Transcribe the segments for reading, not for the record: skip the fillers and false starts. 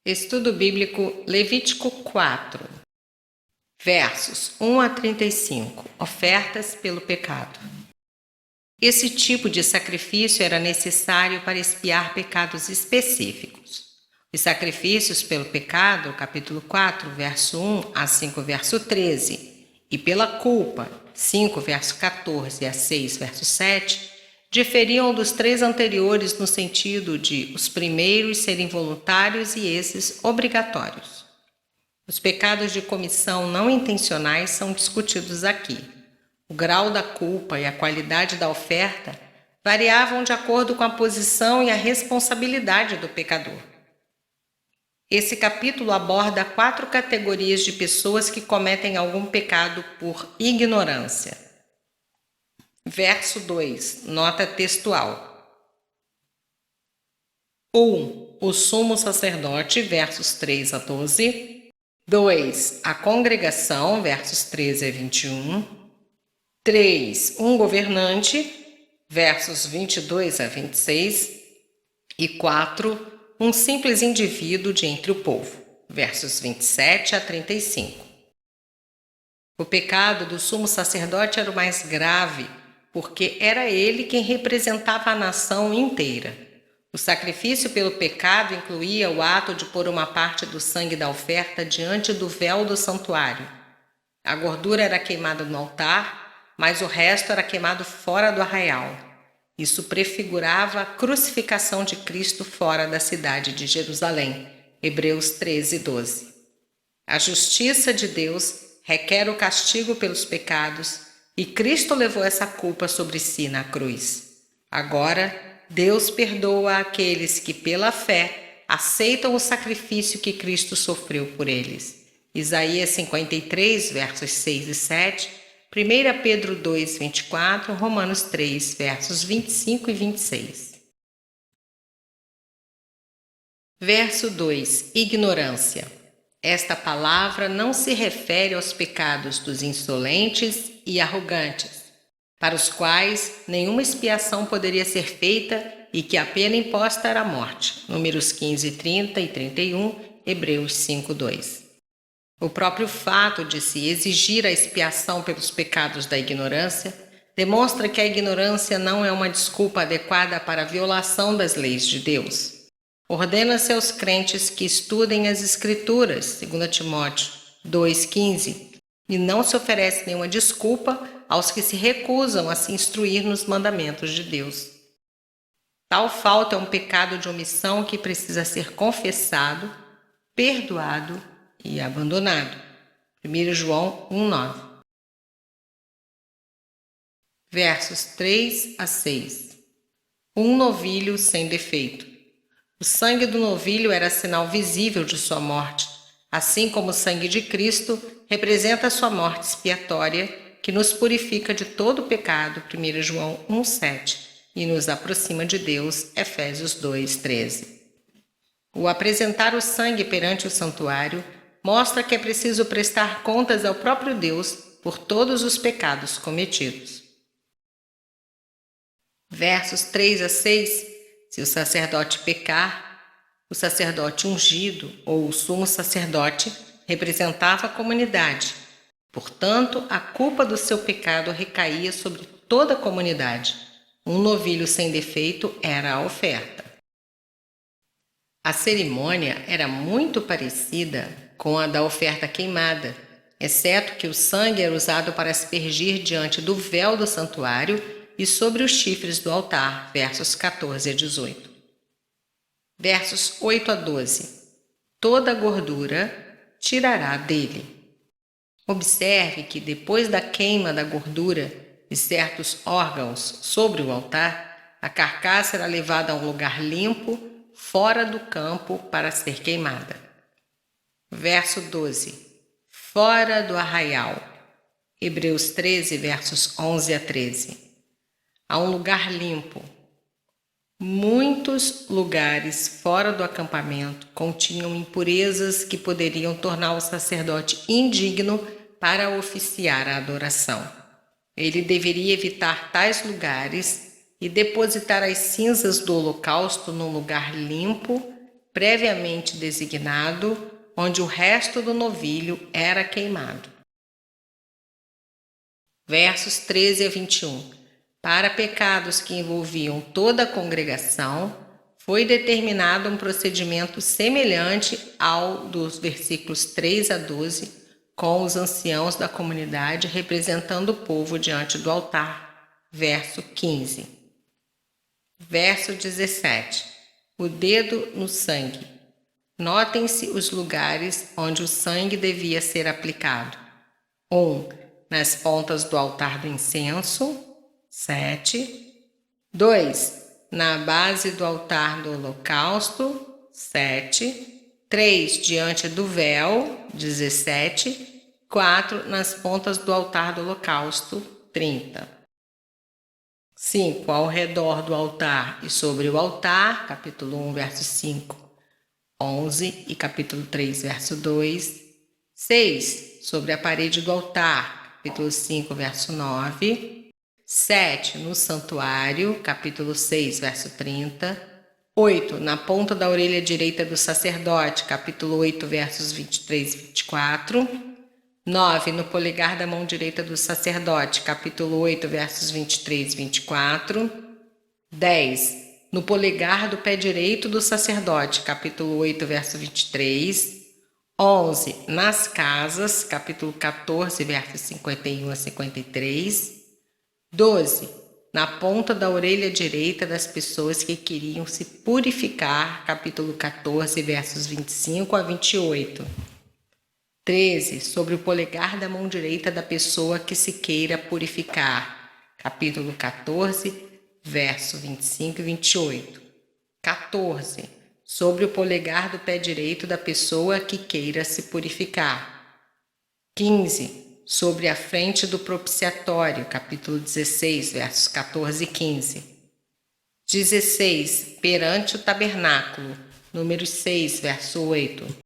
Estudo Bíblico Levítico 4, versos 1 a 35. Ofertas pelo pecado. Esse tipo de sacrifício era necessário para expiar pecados específicos. Os sacrifícios pelo pecado, capítulo 4, verso 1 a 5, verso 13, e pela culpa, 5, verso 14 a 6, verso 7, diferiam dos três anteriores no sentido de os primeiros serem voluntários e esses obrigatórios. Os pecados de comissão não intencionais são discutidos aqui. O grau da culpa e a qualidade da oferta variavam de acordo com a posição e a responsabilidade do pecador. Esse capítulo aborda 4 categorias de pessoas que cometem algum pecado por ignorância. Verso 2, nota textual. 1. O sumo sacerdote, versos 3 a 12. 2. A congregação, versos 13 a 21. 3. Um governante, versos 22 a 26. E 4. Um simples indivíduo de entre o povo, versos 27 a 35. O pecado do sumo sacerdote era o mais grave, porque era ele quem representava a nação inteira. O sacrifício pelo pecado incluía o ato de pôr uma parte do sangue da oferta diante do véu do santuário. A gordura era queimada no altar, mas o resto era queimado fora do arraial. Isso prefigurava a crucificação de Cristo fora da cidade de Jerusalém. Hebreus 13, 12. A justiça de Deus requer o castigo pelos pecados, e Cristo levou essa culpa sobre si na cruz. Agora, Deus perdoa aqueles que, pela fé, aceitam o sacrifício que Cristo sofreu por eles. Isaías 53, versos 6 e 7, 1 Pedro 2, 24, Romanos 3, versos 25 e 26. Verso 2. Ignorância. Esta palavra não se refere aos pecados dos insolentes e arrogantes, para os quais nenhuma expiação poderia ser feita e que a pena imposta era a morte. Números 15, 30 e 31, Hebreus 5, 2. O próprio fato de se exigir a expiação pelos pecados da ignorância demonstra que a ignorância não é uma desculpa adequada para a violação das leis de Deus. Ordena-se aos crentes que estudem as Escrituras, 2 Timóteo 2,15, e não se oferece nenhuma desculpa aos que se recusam a se instruir nos mandamentos de Deus. Tal falta é um pecado de omissão que precisa ser confessado, perdoado e abandonado. 1 João 1,9. Versos 3 a 6. Um novilho sem defeito. O sangue do novilho era sinal visível de sua morte, assim como o sangue de Cristo representa a sua morte expiatória, que nos purifica de todo pecado, 1 João 1,7, e nos aproxima de Deus, Efésios 2,13. O apresentar o sangue perante o santuário mostra que é preciso prestar contas ao próprio Deus por todos os pecados cometidos. Versos 3 a 6. Se o sacerdote pecar, o sacerdote ungido ou o sumo sacerdote representava a comunidade. Portanto, a culpa do seu pecado recaía sobre toda a comunidade. Um novilho sem defeito era a oferta. A cerimônia era muito parecida com a da oferta queimada, exceto que o sangue era usado para aspergir diante do véu do santuário e sobre os chifres do altar, versos 14 a 18. Versos 8 a 12. Toda a gordura tirará dele. Observe que depois da queima da gordura e certos órgãos sobre o altar, a carcaça era levada a um lugar limpo, fora do campo, para ser queimada. Verso 12. Fora do arraial. Hebreus 13, versos 11 a 13. A um lugar limpo. Muitos lugares fora do acampamento continham impurezas que poderiam tornar o sacerdote indigno para oficiar a adoração. Ele deveria evitar tais lugares e depositar as cinzas do holocausto num lugar limpo previamente designado, onde o resto do novilho era queimado. Versos 13 a 21. Para pecados que envolviam toda a congregação, foi determinado um procedimento semelhante ao dos versículos 3 a 12, com os anciãos da comunidade representando o povo diante do altar. Verso 15. Verso 17. O dedo no sangue. Notem-se os lugares onde o sangue devia ser aplicado. 1. Nas pontas do altar do incenso. 7. 2. Na base do altar do holocausto. 7. 3. Diante do véu. 17. 4. Nas pontas do altar do holocausto. 30. 5. Ao redor do altar e sobre o altar, capítulo 1, verso 5, 11 e capítulo 3, verso 2. 6. Sobre a parede do altar, capítulo 5, verso 9. 7. No santuário, capítulo 6, verso 30. 8. Na ponta da orelha direita do sacerdote, capítulo 8, versos 23 e 24. 9. No polegar da mão direita do sacerdote, capítulo 8, versos 23 e 24. 10. No polegar do pé direito do sacerdote, capítulo 8, verso 23. 11. Nas casas, capítulo 14, versos 51 a 53. 12. Na ponta da orelha direita das pessoas que queriam se purificar, capítulo 14, versos 25 a 28. 13. Sobre o polegar da mão direita da pessoa que se queira purificar. Capítulo 14, verso 25 e 28. 14. Sobre o polegar do pé direito da pessoa que queira se purificar. 15. Sobre a frente do propiciatório. Capítulo 16, versos 14 e 15. 16. Perante o tabernáculo. Número 6, verso 8.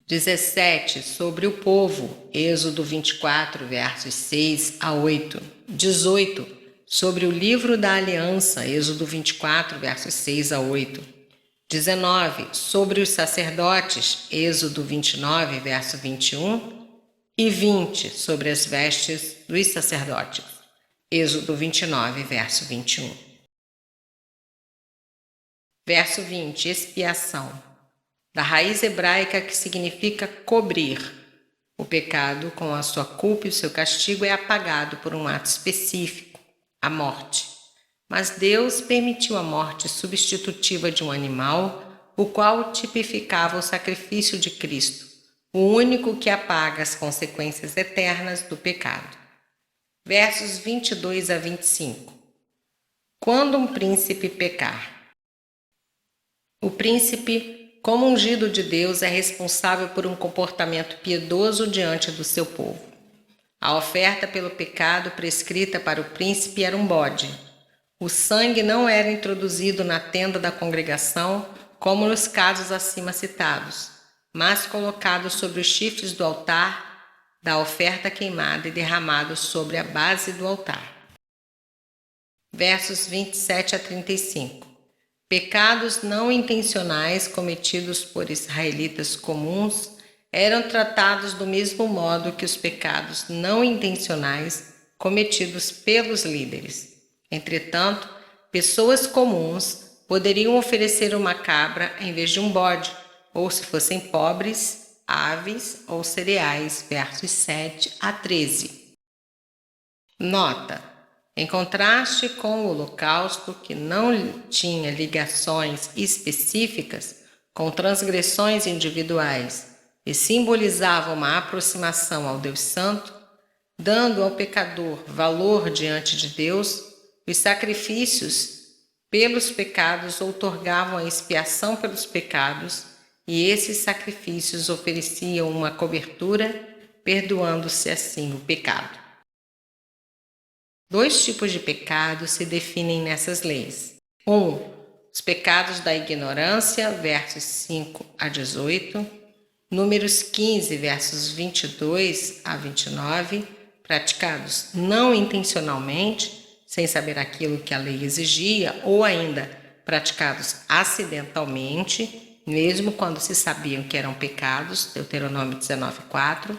17. Sobre o povo, Êxodo 24, versos 6 a 8. 18. Sobre o livro da aliança, Êxodo 24, versos 6 a 8. 19. Sobre os sacerdotes, Êxodo 29, verso 21. E 20. Sobre as vestes dos sacerdotes, Êxodo 29, verso 21. Verso 20. Expiação. Da raiz hebraica que significa cobrir. O pecado, com a sua culpa e o seu castigo, é apagado por um ato específico, a morte. Mas Deus permitiu a morte substitutiva de um animal, o qual tipificava o sacrifício de Cristo, o único que apaga as consequências eternas do pecado. Versos 22 a 25. Quando um príncipe pecar. O príncipe, como ungido de Deus, é responsável por um comportamento piedoso diante do seu povo. A oferta pelo pecado prescrita para o príncipe era um bode. O sangue não era introduzido na tenda da congregação, como nos casos acima citados, mas colocado sobre os chifres do altar da oferta queimada e derramado sobre a base do altar. Versos 27 a 35. Pecados não intencionais cometidos por israelitas comuns eram tratados do mesmo modo que os pecados não intencionais cometidos pelos líderes. Entretanto, pessoas comuns poderiam oferecer uma cabra em vez de um bode, ou se fossem pobres, aves ou cereais. Versos 7 a 13. Nota: em contraste com o holocausto, que não tinha ligações específicas com transgressões individuais e simbolizava uma aproximação ao Deus Santo, dando ao pecador valor diante de Deus, os sacrifícios pelos pecados outorgavam a expiação pelos pecados, e esses sacrifícios ofereciam uma cobertura, perdoando-se assim o pecado. Dois tipos de pecados se definem nessas leis. 1. Os pecados da ignorância, versos 5 a 18. Números 15, versos 22 a 29, praticados não intencionalmente, sem saber aquilo que a lei exigia, ou ainda praticados acidentalmente, mesmo quando se sabiam que eram pecados, Deuteronômio 19:4.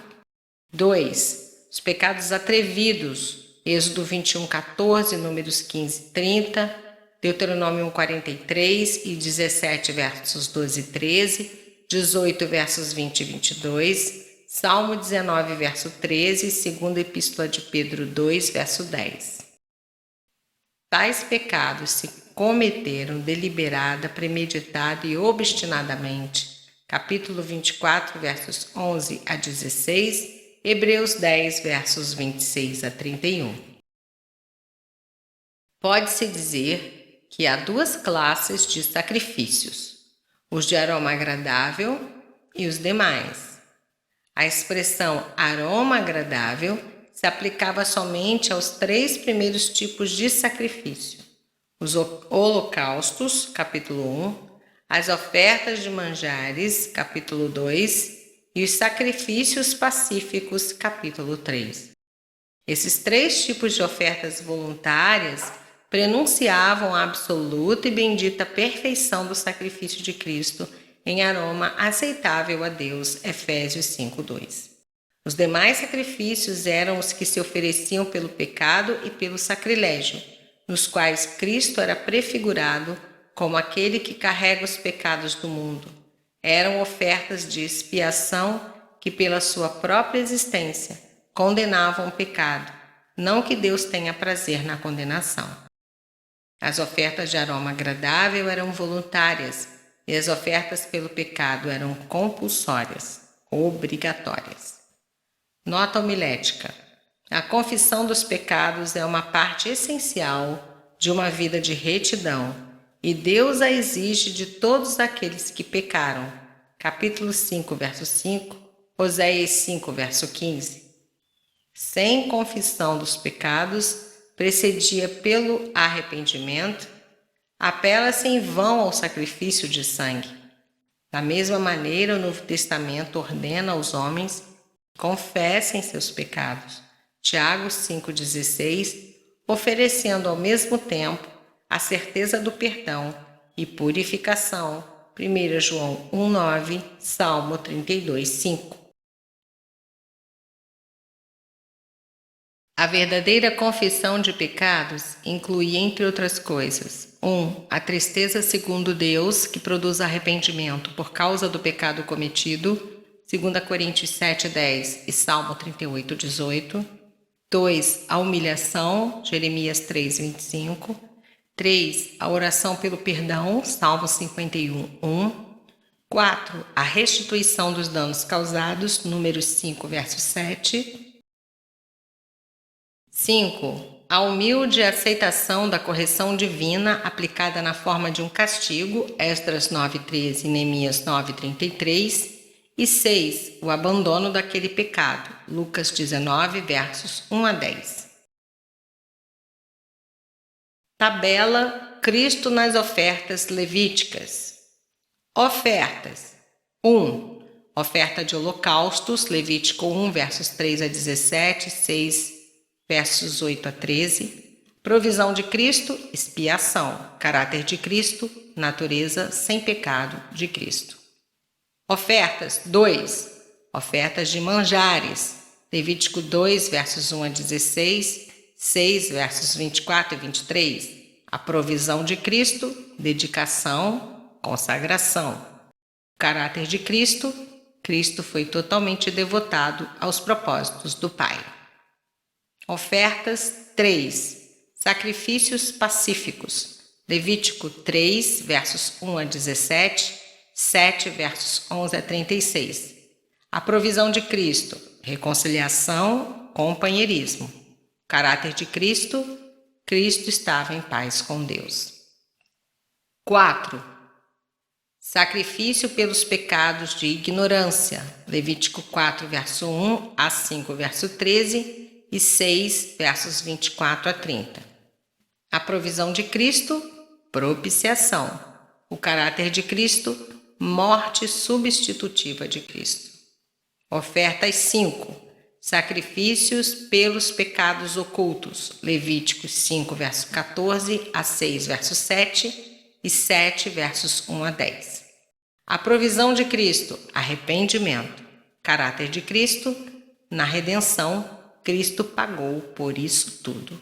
2. Os pecados atrevidos, Êxodo 21:14, Números 15:30, Deuteronômio 1:43 e 17, versos 12 e 13, 18, versos 20 e 22, Salmo 19, verso 13 e 2ª Epístola de Pedro 2, verso 10. Tais pecados se cometeram deliberada, premeditada e obstinadamente. Capítulo 24, versos 11 a 16, Hebreus 10, versos 26 a 31. Pode-se dizer que há duas classes de sacrifícios, os de aroma agradável e os demais. A expressão aroma agradável se aplicava somente aos 3 primeiros tipos de sacrifício: os holocaustos, capítulo 1, as ofertas de manjares, capítulo 2, e os sacrifícios pacíficos, capítulo 3. Esses 3 tipos de ofertas voluntárias prenunciavam a absoluta e bendita perfeição do sacrifício de Cristo em aroma aceitável a Deus, Efésios 5:2. Os demais sacrifícios eram os que se ofereciam pelo pecado e pelo sacrilégio, nos quais Cristo era prefigurado como aquele que carrega os pecados do mundo. Eram ofertas de expiação que, pela sua própria existência, condenavam o pecado, não que Deus tenha prazer na condenação. As ofertas de aroma agradável eram voluntárias e as ofertas pelo pecado eram compulsórias, obrigatórias. Nota homilética: a confissão dos pecados é uma parte essencial de uma vida de retidão e Deus a exige de todos aqueles que pecaram. Capítulo 5, verso 5, Oséias 5, verso 15. Sem confissão dos pecados, precedia pelo arrependimento, apela-se em vão ao sacrifício de sangue. Da mesma maneira, o Novo Testamento ordena aos homens que confessem seus pecados. Tiago 5,16, oferecendo ao mesmo tempo a certeza do perdão e purificação. 1 João 1,9, Salmo 32,5. A verdadeira confissão de pecados inclui, entre outras coisas, 1. A tristeza segundo Deus, que produz arrependimento por causa do pecado cometido, 2 Coríntios 7,10 e Salmo 38,18. 2. A humilhação, Jeremias 3,25. 3. A oração pelo perdão, Salmo 51,1. 4. A restituição dos danos causados, Números 5, verso 7. 5. A humilde aceitação da correção divina aplicada na forma de um castigo, Esdras 9,13 e Neemias 9,33. E 6. O abandono daquele pecado, Lucas 19, versos 1 a 10. Tabela Cristo nas ofertas levíticas. Ofertas. 1. Oferta de holocaustos, Levítico 1, versos 3 a 17, 6, versos 8 a 13. Provisão de Cristo, expiação. Caráter de Cristo, natureza sem pecado de Cristo. Ofertas. 2. Ofertas de manjares. Levítico 2, versos 1 a 16, 6, versos 24 e 23. A provisão de Cristo, dedicação, consagração. Caráter de Cristo, Cristo foi totalmente devotado aos propósitos do Pai. Ofertas. 3. Sacrifícios pacíficos. Levítico 3, versos 1 a 17, 7, versos 11 a 36. A provisão de Cristo, reconciliação, companheirismo. Caráter de Cristo, Cristo estava em paz com Deus. 4. Sacrifício pelos pecados de ignorância. Levítico 4, verso 1 a 5, verso 13 e 6, versos 24 a 30. A provisão de Cristo, propiciação. O caráter de Cristo, morte substitutiva de Cristo. Ofertas. 5. Sacrifícios pelos pecados ocultos. Levíticos 5, verso 14 a 6, verso 7 e 7, versos 1 a 10. A provisão de Cristo, arrependimento. Caráter de Cristo, na redenção, Cristo pagou por isso tudo.